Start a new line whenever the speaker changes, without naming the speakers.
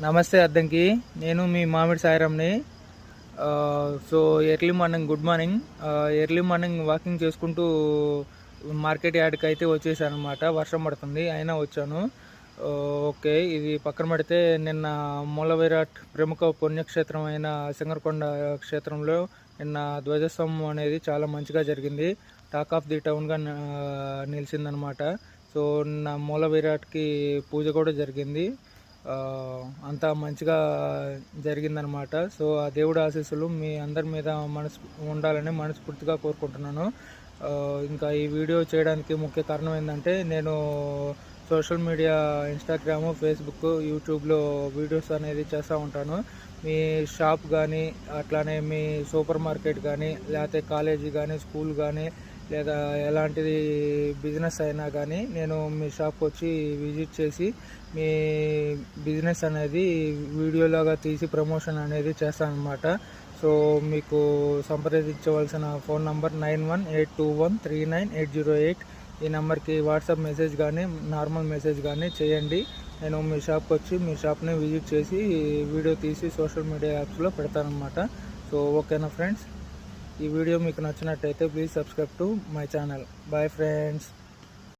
నమస్తే అద్దంకి. నేను మీ మామిడి సాయిరామ్ని. So good morning. Early morning walking చేసుకుంటూ మార్కెట్ యార్డ్కి అయితే వచ్చేసాను అనమాట. వర్షం పడుతుంది అయినా వచ్చాను. ఓకే, ఇది పక్కన పెడితే నిన్న మూల విరాట్ ప్రముఖ పుణ్యక్షేత్రం అయిన సింగరకొండ క్షేత్రంలో నిన్న ధ్వజస్తంభం అనేది చాలా మంచిగా జరిగింది. టాక్ ఆఫ్ ది టౌన్గా నిలిచిందనమాట. సో నిన్న మూల విరాట్కి పూజ కూడా జరిగింది. అంతా మంచిగా జరిగిందనమాట. సో ఆ దేవుడి ఆశీస్సులు మీ అందరి మీద ఉండాలని మనస్ఫూర్తిగా కోరుకుంటున్నాను. ఇంకా ఈ వీడియో చేయడానికి ముఖ్య కారణం ఏంటంటే, నేను సోషల్ మీడియా ఇన్స్టాగ్రాము, ఫేస్బుక్, యూట్యూబ్లో వీడియోస్ అనేది చేస్తూ ఉంటాను. మీ షాప్ కానీ, అట్లానే మీ సూపర్ మార్కెట్ కానీ, లేకపోతే కాలేజీ కానీ, స్కూల్ కానీ, లేదా ఎలాంటిది బిజినెస్ అయినా కానీ నేను మీ షాప్కి వచ్చి విజిట్ చేసి మీ బిజినెస్ అనేది వీడియోలాగా తీసి ప్రమోషన్ అనేది చేస్తానన్నమాట. సో మీకు సంప్రదించవలసిన ఫోన్ నంబర్ 9182139808. ఈ నెంబర్కి వాట్సాప్ మెసేజ్ కానీ నార్మల్ మెసేజ్ కానీ చేయండి. నేను మీ షాప్కి వచ్చి మీ షాప్ని విజిట్ చేసి వీడియో తీసి సోషల్ మీడియా యాప్స్లో పెడతానన్నమాట. సో ఓకేనా ఫ్రెండ్స్, ఈ వీడియో మీకు నచ్చినట్టయితే please subscribe to my channel. Bye friends.